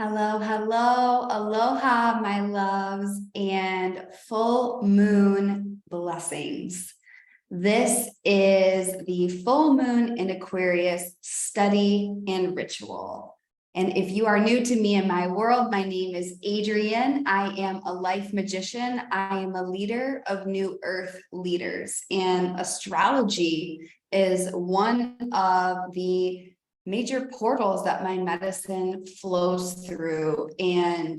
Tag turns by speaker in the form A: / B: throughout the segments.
A: Hello, hello, aloha, my loves, and full moon blessings. This is the full moon in Aquarius study and ritual. And if you are new to me and my world, my name is Adrienne. I am a life magician. I am a leader of New Earth leaders, and astrology is one of the major portals that my medicine flows through, and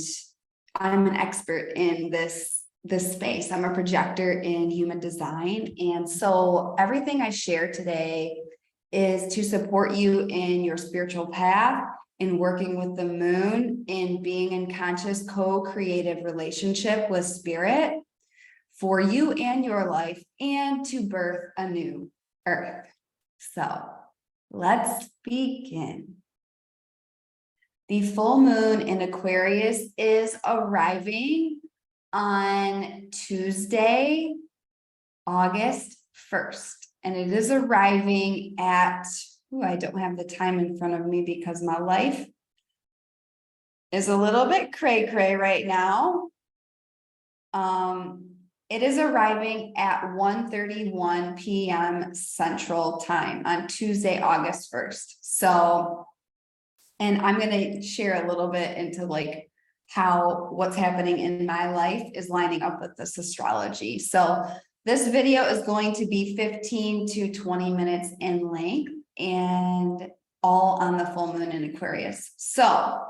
A: I'm an expert in this space. I'm a projector in human design, and so everything I share today is to support you in your spiritual path, in working with the moon, in being in conscious co-creative relationship with spirit for you and your life, and to birth a new earth. So let's begin. The full moon in Aquarius is arriving on Tuesday, August 1st, and it is arriving at, I don't have the time in front of me because my life is a little bit cray-cray right now. It is arriving at 1:31 p.m. Central Time on Tuesday, August 1st. So, and I'm going to share a little bit into like how what's happening in my life is lining up with this astrology. So this video is going to be 15 to 20 minutes in length and all on the full moon in Aquarius. So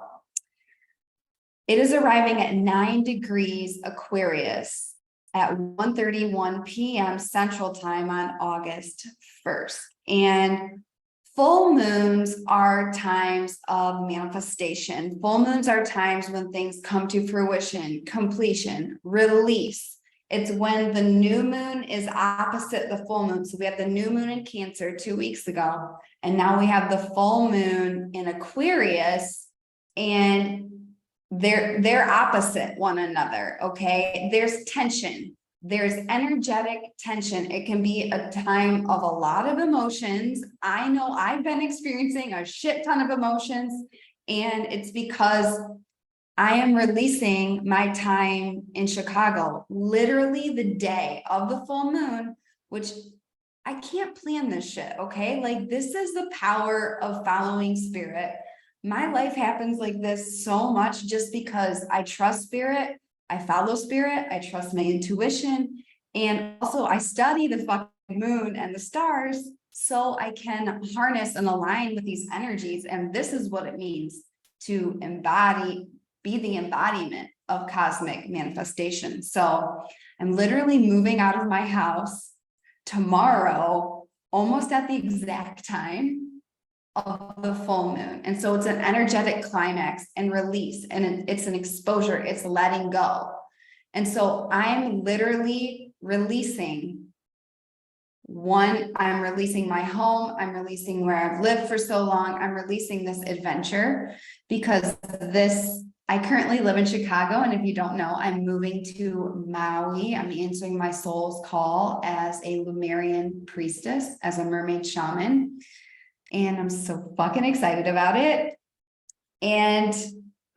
A: it is arriving at 9 degrees Aquarius at 1:31 p.m. Central Time on August 1st. And full moons are times of manifestation. Full moons are times when things come to fruition, completion, release. It's when the new moon is opposite the full moon. So we had the new moon in Cancer 2 weeks ago, and now we have the full moon in Aquarius, and they're opposite one another. Okay, there's tension, there's energetic tension. It can be a time of a lot of emotions. I know I've been experiencing a shit ton of emotions, and it's because I am releasing my time in Chicago, literally the day of the full moon, which I can't plan this shit. Okay, like this is the power of following spirit. My life happens like this so much just because I trust spirit, I follow spirit, I trust my intuition, and also I study the fucking moon and the stars so I can harness and align with these energies. And this is what it means to be the embodiment of cosmic manifestation. So I'm literally moving out of my house tomorrow, almost at the exact time of the full moon. And so it's an energetic climax and release, and it's an exposure, it's letting go. And so I'm literally releasing I'm releasing my home, I'm releasing where I've lived for so long, I'm releasing this adventure because I currently live in Chicago, and if you don't know, I'm moving to Maui. I'm answering my soul's call as a Lemurian priestess, as a mermaid shaman. And I'm so fucking excited about it. And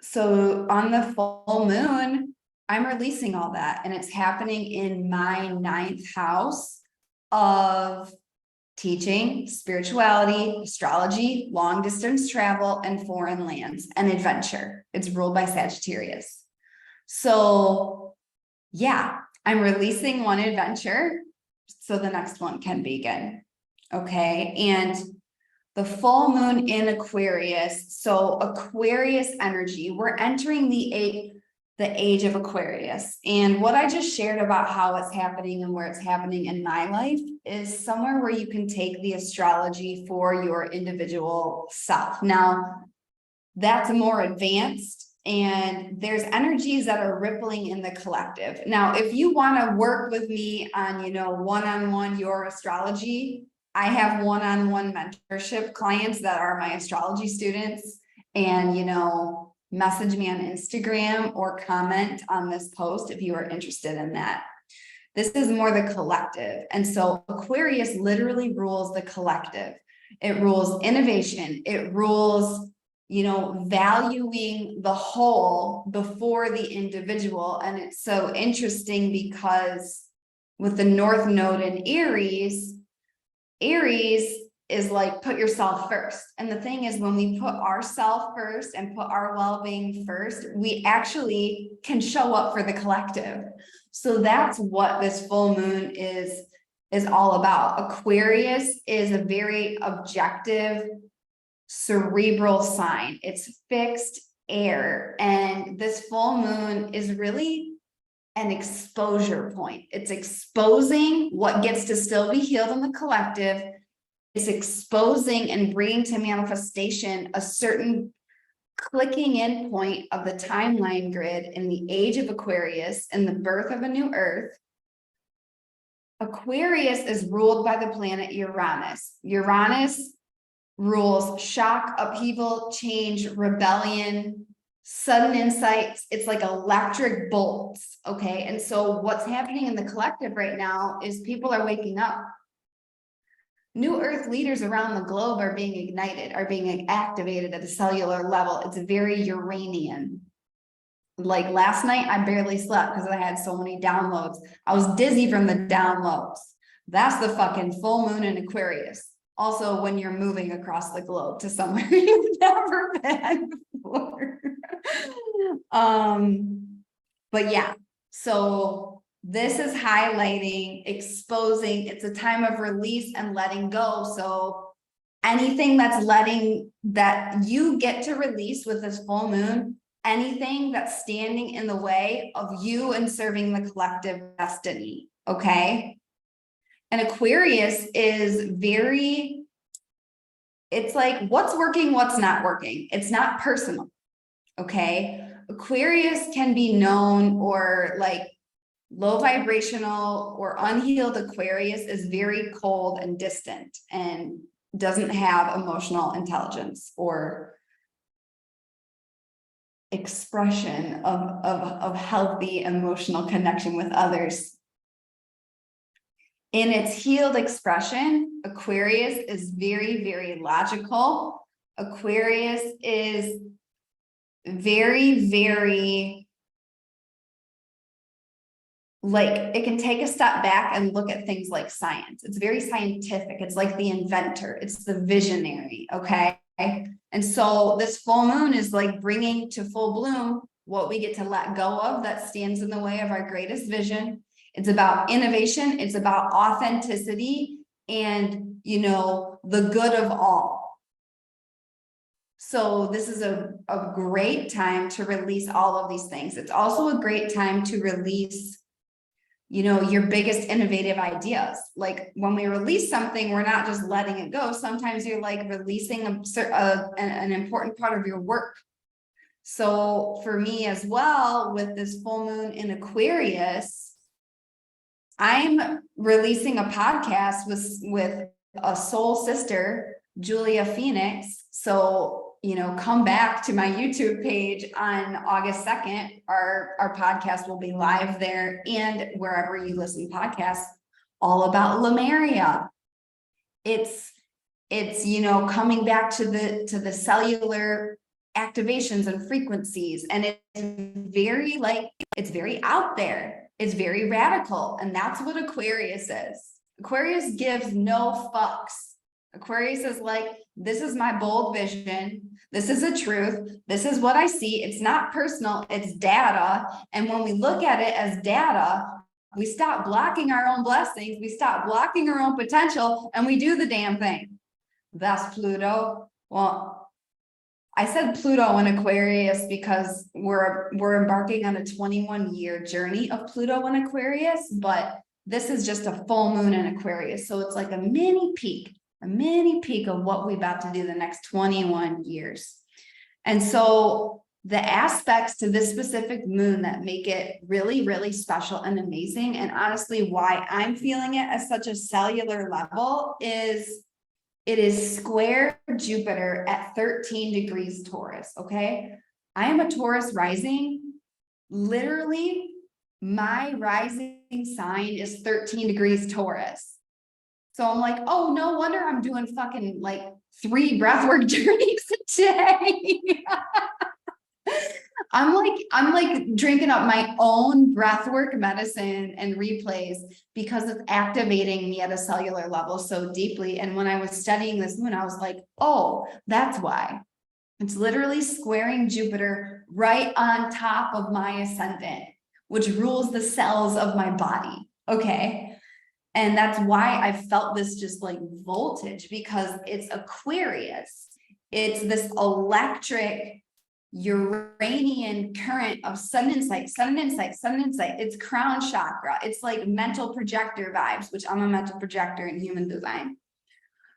A: so on the full moon, I'm releasing all that, and it's happening in my 9th house of teaching, spirituality, astrology, long distance travel, and foreign lands and adventure. It's ruled by Sagittarius. So yeah, I'm releasing one adventure so the next one can begin. Okay. And the full moon in Aquarius. So Aquarius energy, we're entering the age of Aquarius. And what I just shared about how it's happening and where it's happening in my life is somewhere where you can take the astrology for your individual self. Now, that's more advanced, and there's energies that are rippling in the collective. Now, if you want to work with me on, one-on-one your astrology, I have one-on-one mentorship clients that are my astrology students, and, message me on Instagram or comment on this post if you are interested in that. This is more the collective. And so Aquarius literally rules the collective. It rules innovation. It rules valuing the whole before the individual. And it's so interesting because with the North Node in Aries is like, put yourself first. And the thing is, when we put ourselves first and put our well-being first, we actually can show up for the collective. So that's what this full moon is all about. Aquarius is a very objective, cerebral sign. It's fixed air. And this full moon is really an exposure point. It's exposing what gets to still be healed in the collective. It's exposing and bringing to manifestation a certain clicking in point of the timeline grid in the age of Aquarius and the birth of a new earth. Aquarius is ruled by the planet Uranus. Uranus rules shock, upheaval, change, rebellion, sudden insights. It's like electric bolts. Okay. And so what's happening in the collective right now is people are waking up. New earth leaders around the globe are being ignited, are being activated at the cellular level. It's very Uranian. Like last night, I barely slept because I had so many downloads. I was dizzy from the downloads. That's the fucking full moon in Aquarius. Also, when you're moving across the globe to somewhere you've never been before. But yeah, so this is highlighting, exposing. It's a time of release and letting go. So anything that you get to release with this full moon, anything that's standing in the way of you and serving the collective destiny. Okay. And Aquarius is it's like, what's working, what's not working. It's not personal. Okay. Aquarius can be known, or like low vibrational or unhealed Aquarius is very cold and distant and doesn't have emotional intelligence or expression of healthy emotional connection with others. In its healed expression, Aquarius is very, very logical. Aquarius is very, very, like, it can take a step back and look at things like science. It's very scientific. It's like the inventor. It's the visionary, okay? And so this full moon is like bringing to full bloom what we get to let go of that stands in the way of our greatest vision. It's about innovation. It's about authenticity and, the good of all. So this is a great time to release all of these things. It's also a great time to release, your biggest innovative ideas. Like when we release something, we're not just letting it go. Sometimes you're like releasing an important part of your work. So for me as well, with this full moon in Aquarius, I'm releasing a podcast with a soul sister, Julia Phoenix. So, come back to my YouTube page on August 2nd. Our podcast will be live there and wherever you listen to podcasts, all about Lemuria. It's coming back to the cellular activations and frequencies. And it's very out there. It's very radical. And that's what Aquarius is. Aquarius gives no fucks. Aquarius is like, this is my bold vision. This is a truth. This is what I see. It's not personal. It's data. And when we look at it as data, we stop blocking our own blessings. We stop blocking our own potential and we do the damn thing. That's Pluto. Well, I said Pluto in Aquarius because we're embarking on a 21-year journey of Pluto in Aquarius, but this is just a full moon in Aquarius. So it's like a mini peek of what we're about to do the next 21 years. And so the aspects to this specific moon that make it really, really special and amazing, and honestly, why I'm feeling it at such a cellular level is it is square Jupiter at 13 degrees Taurus, okay? I am a Taurus rising. Literally, my rising sign is 13 degrees Taurus. So I'm like, oh, no wonder I'm doing fucking like 3 breathwork journeys a day. I'm like drinking up my own breathwork medicine and replays because it's activating me at a cellular level so deeply. And when I was studying this moon, I was like, oh, that's why. It's literally squaring Jupiter right on top of my ascendant, which rules the cells of my body. Okay. And that's why I felt this just like voltage, because it's Aquarius. It's this electric Uranian current of sudden insight, sudden insight, sudden insight. It's crown chakra. It's like mental projector vibes, which I'm a mental projector in human design.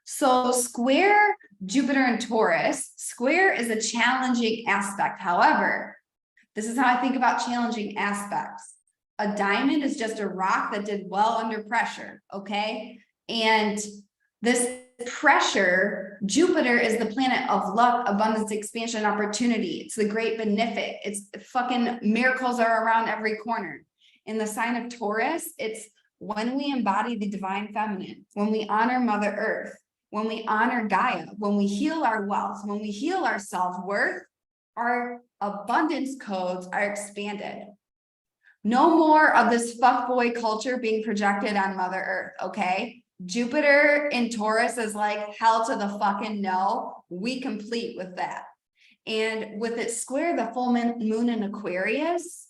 A: So square Jupiter and Taurus, square is a challenging aspect. However, this is how I think about challenging aspects. A diamond is just a rock that did well under pressure, okay? And this pressure, Jupiter is the planet of luck, abundance, expansion, opportunity. It's the great benefic. It's fucking miracles are around every corner. In the sign of Taurus, it's when we embody the divine feminine, when we honor Mother Earth, when we honor Gaia, when we heal our wealth, when we heal our self-worth, our abundance codes are expanded. No more of this fuckboy culture being projected on Mother Earth, okay? Jupiter in Taurus is like hell to the fucking no. We complete with that. And with it square the full moon in Aquarius,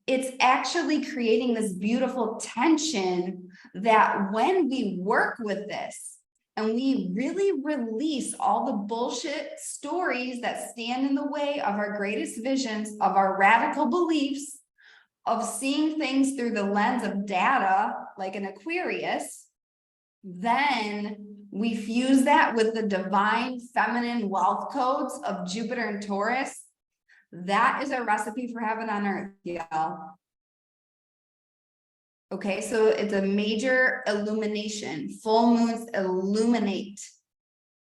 A: it's actually creating this beautiful tension that when we work with this and we really release all the bullshit stories that stand in the way of our greatest visions, of our radical beliefs, of seeing things through the lens of data, like an Aquarius, then we fuse that with the divine feminine wealth codes of Jupiter and Taurus. That is a recipe for heaven on earth, y'all. Okay, so it's a major illumination. Full moons illuminate.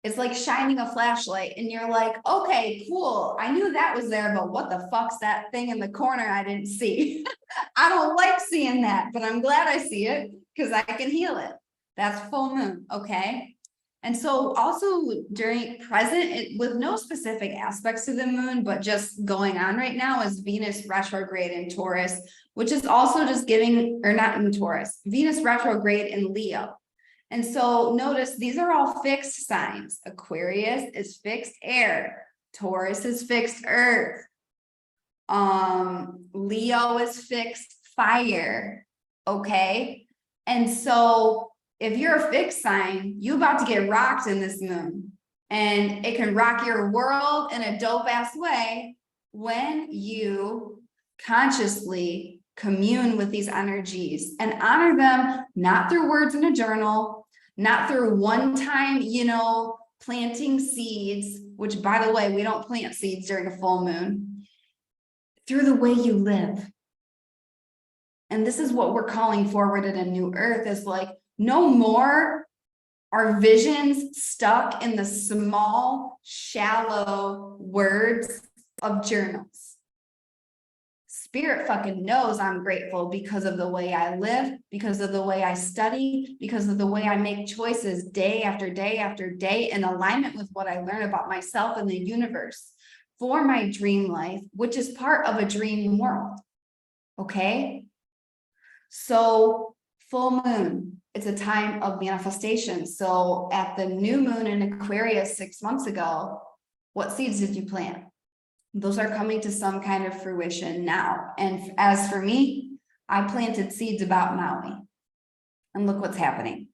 A: It's like shining a flashlight and you're like, okay, cool. I knew that was there, but what the fuck's that thing in the corner I didn't see? I don't like seeing that, but I'm glad I see it because I can heal it. That's full moon, okay? And so also during present, with no specific aspects to the moon, but just going on right now is Venus retrograde in Taurus, which is also just giving, or not in Taurus, Venus retrograde in Leo. And so notice these are all fixed signs. Aquarius is fixed air. Taurus is fixed earth. Leo is fixed fire. Okay. And so if you're a fixed sign, you're about to get rocked in this moon. And it can rock your world in a dope ass way when you consciously commune with these energies and honor them, not through words in a journal, not through one time, planting seeds, which by the way, we don't plant seeds during a full moon, through the way you live. And this is what we're calling forward at a new earth is like, no more are visions stuck in the small, shallow words of journals. Spirit fucking knows I'm grateful because of the way I live, because of the way I study, because of the way I make choices day after day after day in alignment with what I learn about myself and the universe for my dream life, which is part of a dream world. Okay? So full moon, it's a time of manifestation. So at the new moon in Aquarius 6 months ago, what seeds did you plant? Those are coming to some kind of fruition now. And as for me, I planted seeds about Maui. And look what's happening.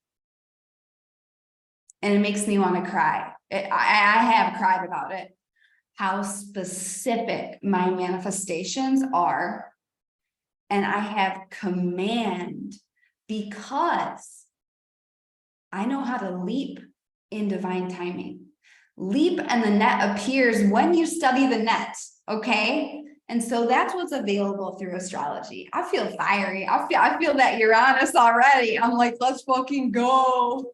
A: And it makes me want to cry. I have cried about it. How specific my manifestations are. And I have command because I know how to leap in divine timing. Leap and the net appears when you study the net, okay? And so that's what's available through astrology. I feel fiery. I feel that Uranus already. I'm like, let's fucking go.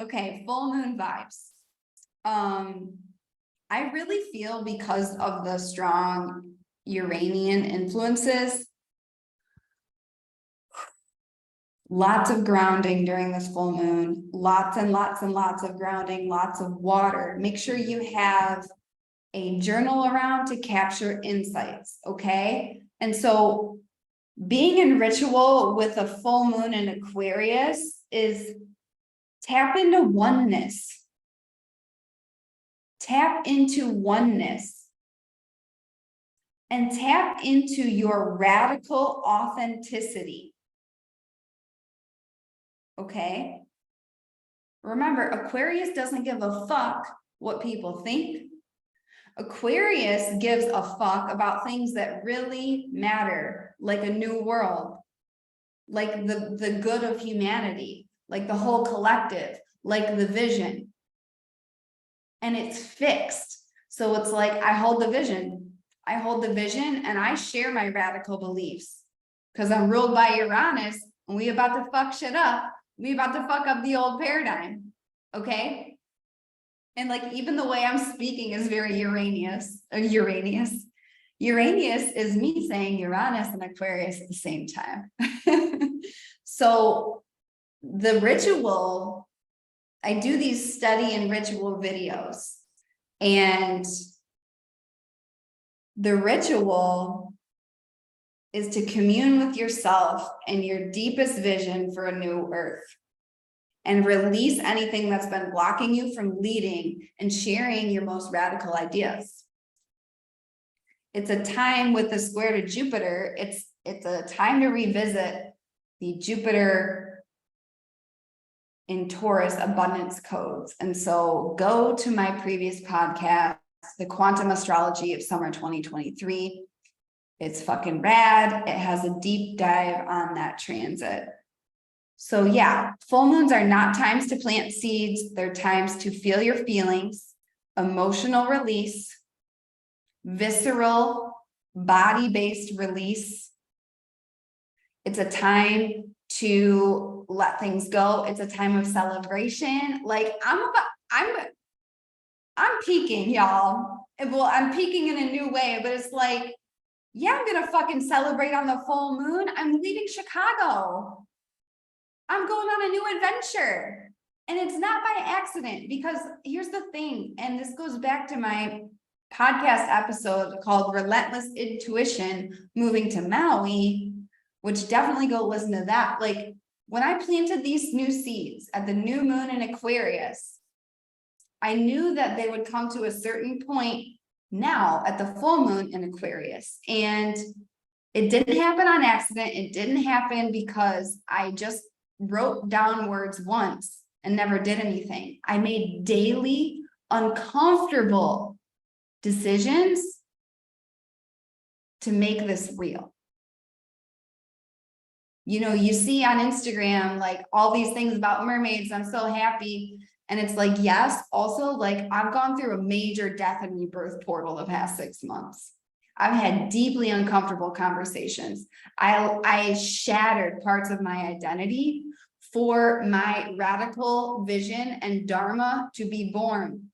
A: Okay, full moon vibes. I really feel because of the strong Uranian influences, Lots of grounding during this full moon, lots and lots and lots of grounding, lots of water. Make sure you have a journal around to capture insights, okay? And so being in ritual with a full moon in Aquarius is tap into oneness. Tap into oneness. And tap into your radical authenticity. Okay? Remember, Aquarius doesn't give a fuck what people think. Aquarius gives a fuck about things that really matter, like a new world, like the good of humanity, like the whole collective, like the vision. And it's fixed. So it's like, I hold the vision. I hold the vision and I share my radical beliefs because I'm ruled by Uranus and we about to fuck shit up. We about to fuck up the old paradigm. Okay. And like, even the way I'm speaking is very Uranus. Uranus is me saying Uranus and Aquarius at the same time. So the ritual, I do these study and ritual videos, and the ritual is to commune with yourself and your deepest vision for a new earth and release anything that's been blocking you from leading and sharing your most radical ideas. It's a time with the square to Jupiter. It's a time to revisit the Jupiter in Taurus abundance codes. And so go to my previous podcast, The Quantum Astrology of Summer 2023. It's fucking rad. It has a deep dive on that transit. So yeah, full moons are not times to plant seeds. They're times to feel your feelings, emotional release, visceral, body-based release. It's a time to let things go. It's a time of celebration. Like I'm peaking, y'all. Well, I'm peaking in a new way, but it's like, yeah, I'm gonna fucking celebrate on the full moon. I'm leaving Chicago. I'm going on a new adventure. And it's not by accident, because here's the thing, and this goes back to my podcast episode called Relentless Intuition, moving to Maui, which definitely go listen to that. Like, when I planted these new seeds at the new moon in Aquarius, I knew that they would come to a certain point now at the full moon in Aquarius. And it didn't happen on accident. It didn't happen because I just wrote down words once and never did anything. I made daily uncomfortable decisions to make this real. You know, you see on Instagram, like all these things about mermaids. I'm so happy. And it's like, yes, also like I've gone through a major death and rebirth portal the past 6 months. I've had deeply uncomfortable conversations. I shattered parts of my identity for my radical vision and dharma to be born.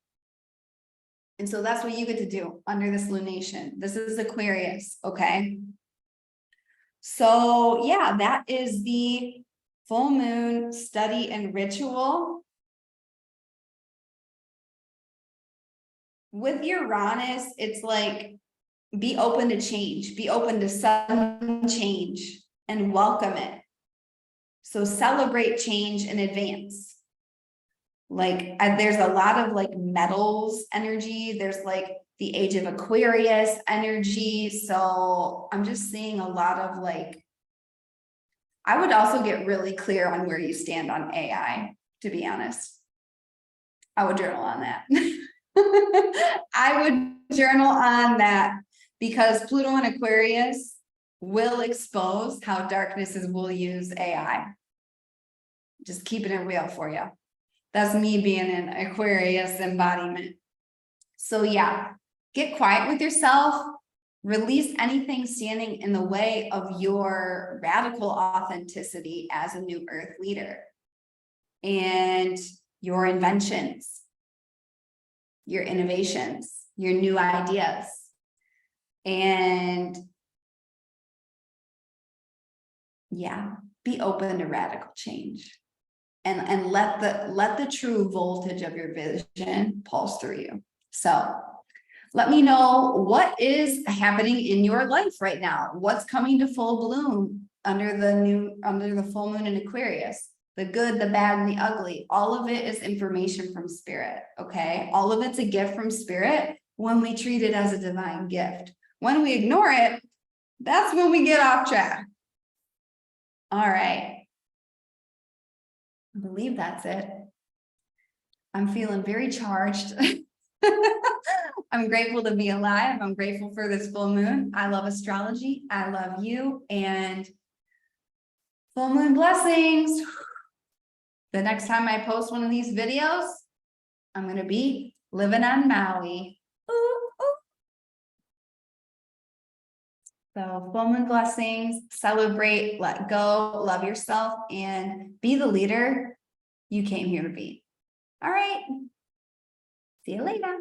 A: And so that's what you get to do under this lunation. This is Aquarius, okay? So yeah, that is the full moon study and ritual. With Uranus, it's like, be open to change, be open to sudden change and welcome it. So celebrate change in advance. Like there's a lot of like metals energy. There's like the age of Aquarius energy. So I'm just seeing a lot of like, I would also get really clear on where you stand on AI, to be honest. I would journal on that. I would journal on that, because Pluto and Aquarius will expose how darknesses will use AI. Just keeping it real for you. That's me being an Aquarius embodiment. So yeah, get quiet with yourself, release anything standing in the way of your radical authenticity as a new earth leader, and your inventions, your innovations, your new ideas. And yeah, be open to radical change. And let the true voltage of your vision pulse through you. So let me know what is happening in your life right now. What's coming to full bloom under the full moon in Aquarius? The good, the bad, and the ugly. All of it is information from spirit. Okay. All of it's a gift from spirit when we treat it as a divine gift. When we ignore it, that's when we get off track. All right. I believe that's it. I'm feeling very charged. I'm grateful to be alive. I'm grateful for this full moon. I love astrology. I love you, and full moon blessings. The next time I post one of these videos, I'm going to be living on Maui. Ooh, ooh. So full moon blessings, celebrate, let go, love yourself, and be the leader you came here to be. All right. See you later.